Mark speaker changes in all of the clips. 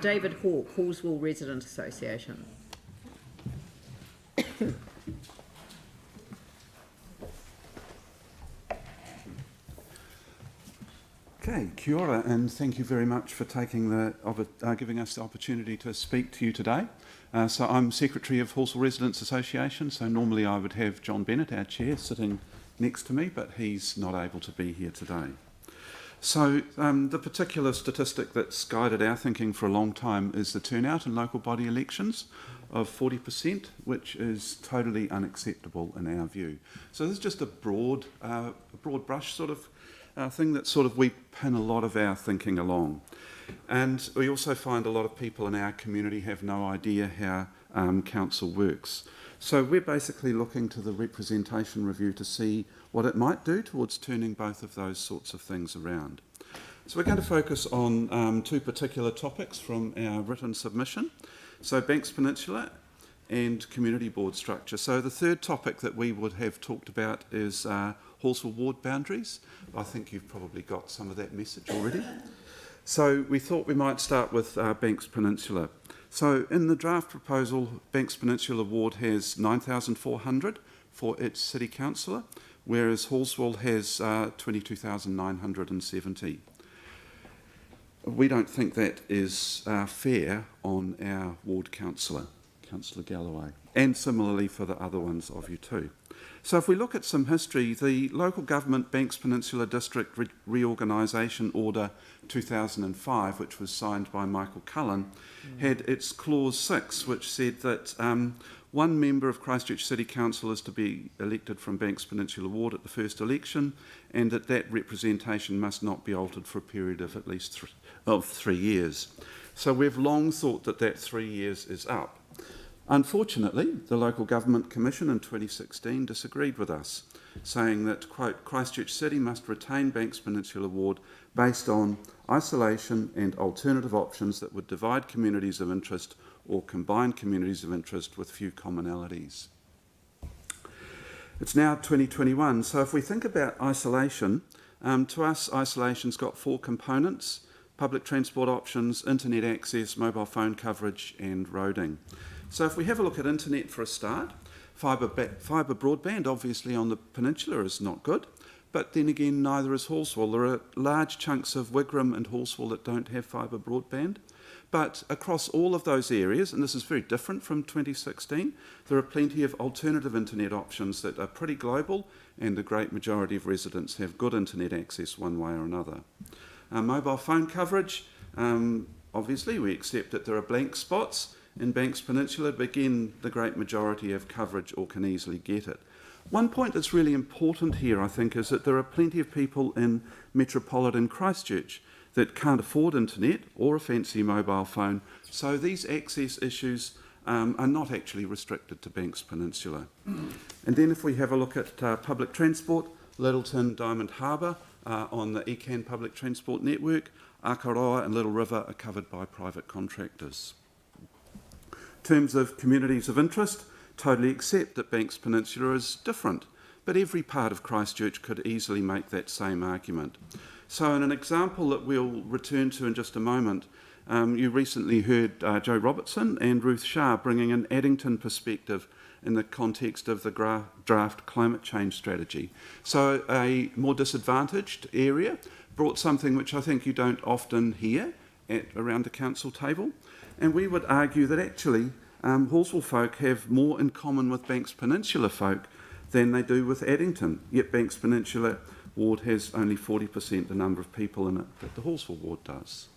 Speaker 1: David Hawke, Halswell Resident Association.
Speaker 2: Okay, kia ora, and thank you very much for giving us the opportunity to speak to you today. So I'm Secretary of Halswell Residents Association, so normally I would have John Bennett, our chair, sitting next to me, but he's not able to be here today. So the particular statistic that's guided our thinking for a long time is the turnout in local body elections of 40%, which is totally unacceptable in our view. So this is just a broad brush sort of thing that sort of we pin a lot of our thinking along. And we also find a lot of people in our community have no idea how council works. So we're basically looking to the representation review to see what it might do towards turning both of those sorts of things around. So we're going to focus on two particular topics from our written submission. So Banks Peninsula and community board structure. So the third topic that we would have talked about is Halswell ward boundaries. I think you've probably got some of that message already. So we thought we might start with Banks Peninsula. So in the draft proposal, Banks Peninsula ward has 9,400 for its city councillor, whereas Halswell has 22,970. We don't think that is fair on our ward councillor, Councillor Galloway, and similarly for the other ones of you too. So if we look at some history, the Local Government Banks Peninsula District Reorganisation Order 2005, which was signed by Michael Cullen, had its clause 6, which said that one member of Christchurch City Council is to be elected from Banks Peninsula Ward at the first election, and that representation must not be altered for a period of at least 3 years. So we've long thought that 3 years is up. Unfortunately, the Local Government Commission in 2016 disagreed with us, saying that, quote, Christchurch City must retain Banks Peninsula Ward based on isolation and alternative options that would divide communities of interest or combine communities of interest with few commonalities. It's now 2021, so if we think about isolation, to us isolation's got 4 components: public transport options, internet access, mobile phone coverage and roading. So if we have a look at internet for a start, fibre broadband obviously on the peninsula is not good, but then again neither is Halswell. There are large chunks of Wigram and Halswell that don't have fibre broadband, but across all of those areas, and this is very different from 2016, there are plenty of alternative internet options that are pretty global, and the great majority of residents have good internet access one way or another. Mobile phone coverage, obviously we accept that there are blank spots in Banks Peninsula, but again, the great majority have coverage or can easily get it. One point that's really important here, I think, is that there are plenty of people in metropolitan Christchurch that can't afford internet or a fancy mobile phone, so these access issues are not actually restricted to Banks Peninsula. And then if we have a look at public transport, Littleton, Diamond Harbour on the ECAN public transport network, Akaroa and Little River are covered by private contractors. In terms of communities of interest, totally accept that Banks Peninsula is different, but every part of Christchurch could easily make that same argument. So in an example that we'll return to in just a moment, you recently heard Joe Robertson and Ruth Shah bringing an Addington perspective in the context of the draft climate change strategy. So a more disadvantaged area brought something which I think you don't often hear around the council table. And we would argue that actually Halswell folk have more in common with Banks Peninsula folk than they do with Addington, yet Banks Peninsula ward has only 40% the number of people in it that the Halswell ward does.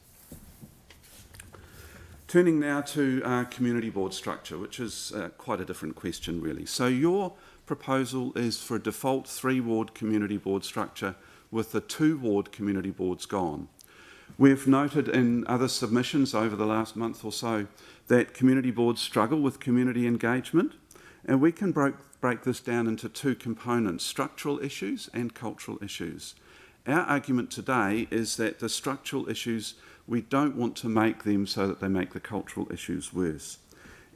Speaker 2: Turning now to community board structure, which is quite a different question really. So your proposal is for a default 3-ward community board structure with the 2-ward community boards gone. We've noted in other submissions over the last month or so that community boards struggle with community engagement, and we can break this down into 2 components: structural issues and cultural issues. Our argument today is that the structural issues, we don't want to make them so that they make the cultural issues worse.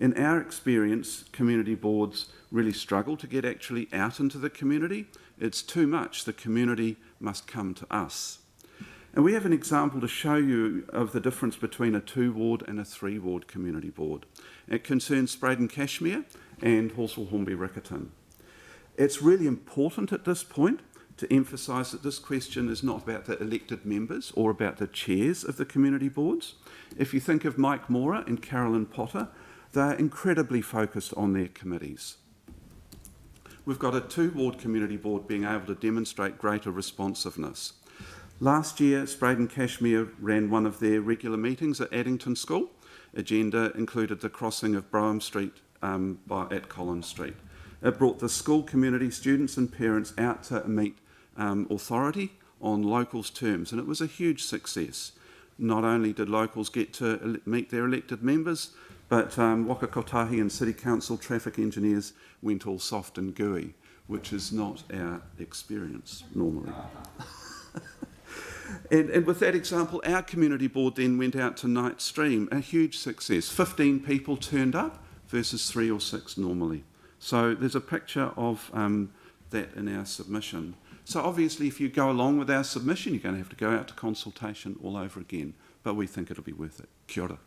Speaker 2: In our experience, community boards really struggle to get actually out into the community. It's too much. The community must come to us. And we have an example to show you of the difference between a 2-ward and a 3-ward community board. It concerns Spraydon Cashmere and Halswell Hornby Riccarton. It's really important at this point to emphasise that this question is not about the elected members or about the chairs of the community boards. If you think of Mike Mora and Carolyn Potter, they're incredibly focused on their committees. We've got a 2-ward community board being able to demonstrate greater responsiveness. Last year, Spraydon Cashmere ran one of their regular meetings at Addington School. Agenda included the crossing of Brougham Street at Collins Street. It brought the school community, students and parents out to meet authority on locals' terms, and it was a huge success. Not only did locals get to meet their elected members, but Waka Kotahi and City Council traffic engineers went all soft and gooey, which is not our experience normally. And with that example, our community board then went out to Night Stream, a huge success. 15 people turned up versus 3 or 6 normally. So there's a picture of that in our submission. So obviously if you go along with our submission, you're going to have to go out to consultation all over again, but we think it'll be worth it. Kia ora.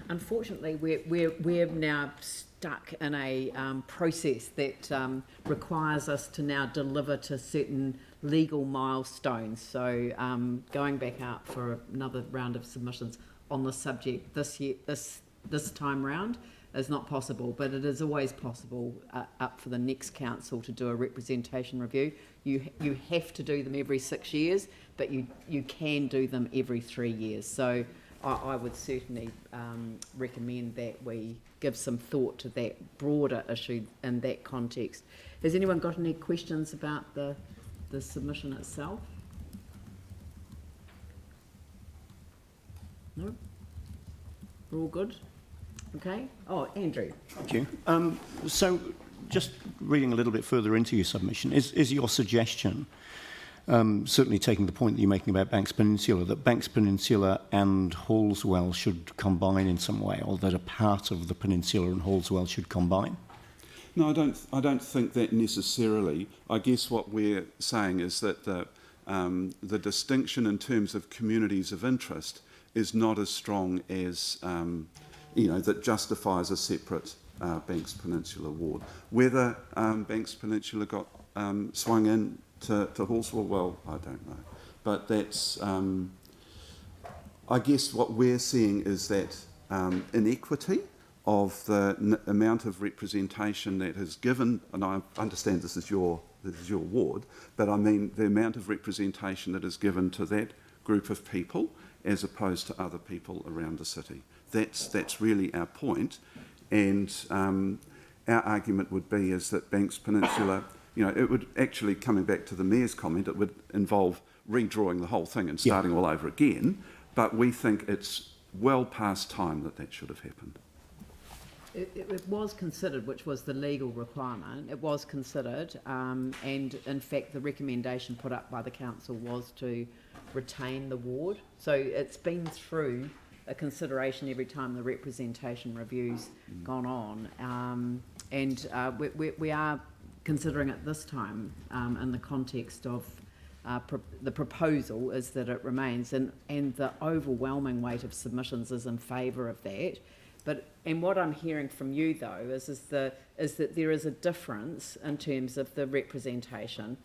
Speaker 1: Unfortunately, we're now stuck in a process that requires us to now deliver to certain legal milestones. So going back out for another round of submissions on the subject this time round is not possible, but it is always possible up for the next council to do a representation review. You have to do them every 6 years, but you can do them every 3 years. So I would certainly recommend that we give some thought to that broader issue in that context. Has anyone got any questions about the submission itself? No? We're all good? Okay. Oh, Andrew.
Speaker 3: Thank you. So just reading a little bit further into your submission, is your suggestion, certainly taking the point that you're making about Banks Peninsula, that Banks Peninsula and Halswell should combine in some way, or that a part of the peninsula and Halswell should combine?
Speaker 2: No, I don't think that necessarily. I guess what we're saying is that the distinction in terms of communities of interest is not as strong as that justifies a separate Banks Peninsula ward. Whether Banks Peninsula got swung in to Halswell, well, I don't know. But that's, I guess what we're seeing is that inequity of the amount of representation that is given, and I understand this is your ward, but I mean the amount of representation that is given to that group of people as opposed to other people around the city. That's really our point, and our argument would be is that Banks Peninsula, it would actually, coming back to the Mayor's comment, it would involve redrawing the whole thing and starting all over again, but we think it's well past time that should have happened.
Speaker 1: It was considered, which was the legal requirement. It was considered, and in fact the recommendation put up by the council was to retain the ward. So it's been through a consideration every time the representation review's gone on, and we are considering it this time in the context of the proposal is that it remains, and the overwhelming weight of submissions is in favour of that. And what I'm hearing from you though is that there is a difference in terms of the representation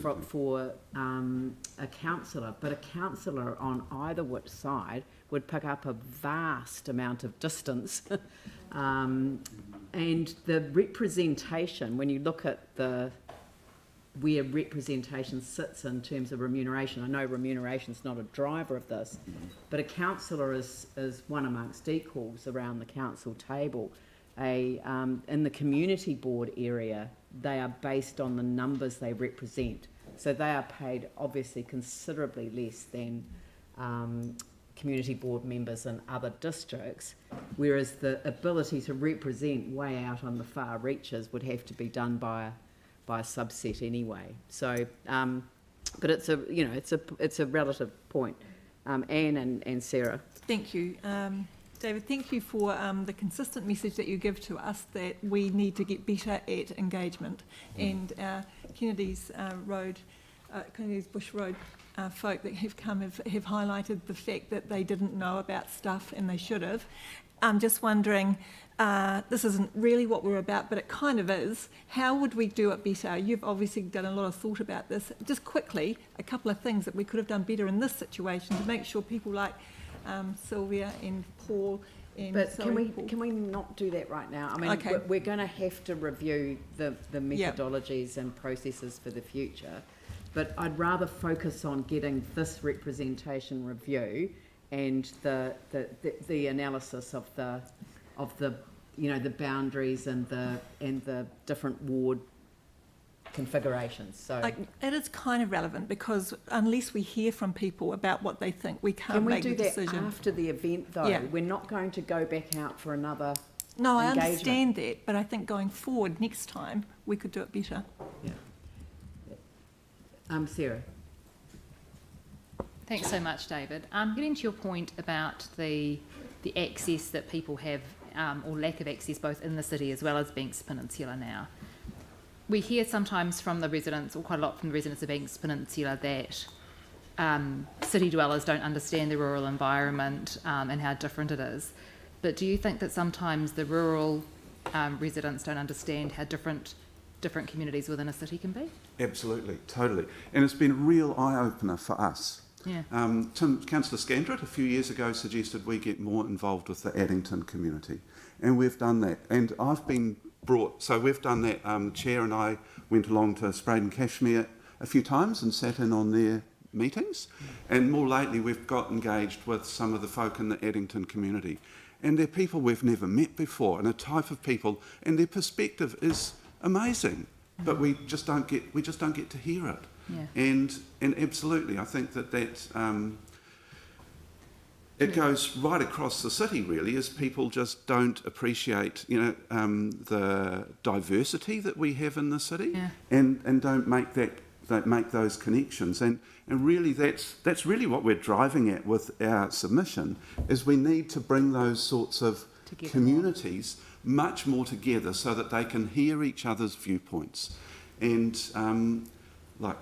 Speaker 1: for a councillor, but a councillor on either which side would pick up a vast amount of distance. And the representation, when you look at where representation sits in terms of remuneration, I know remuneration is not a driver of this, but a councillor is one amongst equals around the council table. In the community board area, they are based on the numbers they represent. So they are paid obviously considerably less than community board members in other districts, whereas the ability to represent way out on the far reaches would have to be done by a subset anyway. So, but it's a relative point. Anne and Sarah.
Speaker 4: Thank you. David, thank you for the consistent message that you give to us that we need to get better at engagement. And Kennedy's Road these Bush Road folk that have come have highlighted the fact that they didn't know about stuff and they should have. I'm just wondering, this isn't really what we're about, but it kind of is. How would we do it better? You've obviously done a lot of thought about this. Just quickly, a couple of things that we could have done better in this situation to make sure people like Sylvia and Paul and...
Speaker 1: But can we not do that right now? I mean,
Speaker 4: Okay.
Speaker 1: we're going to have to review the methodologies and processes for the future, but I'd rather focus on getting this representation review and the analysis of the the boundaries and the different ward configurations. So
Speaker 4: it is kind of relevant because unless we hear from people about what they think, we can't make the decision.
Speaker 1: Can we do that after the event though?
Speaker 4: Yeah.
Speaker 1: We're not going to go back out for another
Speaker 4: No, I
Speaker 1: engagement.
Speaker 4: understand that, but I think going forward next time we could do it better.
Speaker 1: Yeah. Sarah.
Speaker 5: Thanks so much, David. Getting to your point about the access that people have, or lack of access, both in the city as well as Banks Peninsula now. We hear sometimes from the residents, or quite a lot from the residents of Banks Peninsula, that city dwellers don't understand the rural environment and how different it is. But do you think that sometimes the rural residents don't understand how different communities within a city can be?
Speaker 2: Absolutely, totally. And it's been a real eye-opener for us.
Speaker 5: Yeah.
Speaker 2: Councillor Scandrett a few years ago suggested we get more involved with the Addington community, and we've done that. And I've been brought, so we've done that. Chair and I went along to Spraden Cashmere a few times and sat in on their meetings, and more lately we've got engaged with some of the folk in the Addington community, and they're people we've never met before, and a type of people, and their perspective is amazing, but we just don't get to hear it.
Speaker 5: Yeah.
Speaker 2: And absolutely, I think that it goes right across the city really, as people just don't appreciate the diversity that we have in the city,
Speaker 5: Yeah.
Speaker 2: and don't make make those connections, and really that's really what we're driving at with our submission, is we need to bring those sorts of
Speaker 5: Together
Speaker 2: communities much more together so that they can hear each other's viewpoints. And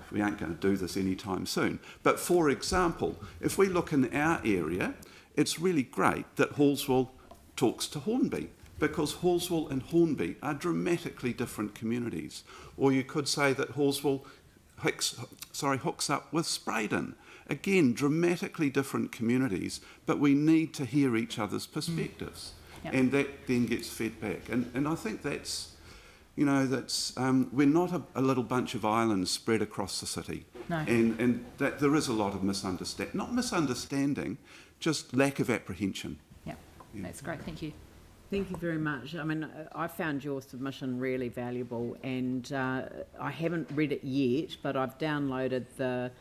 Speaker 2: we ain't going to do this anytime soon, but for example, if we look in our area, it's really great that Halswell talks to Hornby, because Halswell and Hornby are dramatically different communities. Or you could say that Halswell hooks up with Spraden. Again, dramatically different communities, but we need to hear each other's perspectives.
Speaker 5: Yep.
Speaker 2: And that then gets fed back. And I think that's we're not a little bunch of islands spread across the city.
Speaker 5: No.
Speaker 2: And that there is a lot of not misunderstanding, just lack of apprehension.
Speaker 5: Yeah,
Speaker 2: Yeah.
Speaker 5: that's great. Thank you.
Speaker 1: Thank you very much. I mean, I found your submission really valuable, and I haven't read it yet, but I've downloaded the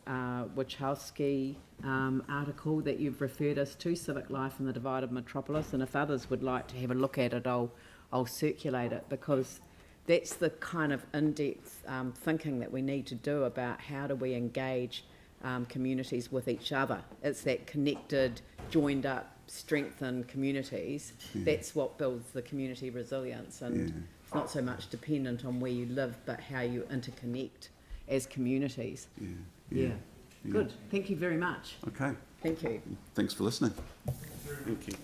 Speaker 1: Wachowski article that you've referred us to, Civic Life in the Divided Metropolis, and if others would like to have a look at it, I'll circulate it, because that's the kind of in-depth thinking that we need to do about how do we engage communities with each other. It's that connected, joined up, strengthened communities.
Speaker 2: Yeah.
Speaker 1: That's what builds the community resilience, and it's not so much dependent on where you live, but how you interconnect as communities. Yeah. Good. Thank you very much.
Speaker 2: Okay.
Speaker 1: Thank you.
Speaker 2: Thanks for listening. Thank you.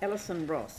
Speaker 1: Alison Ross.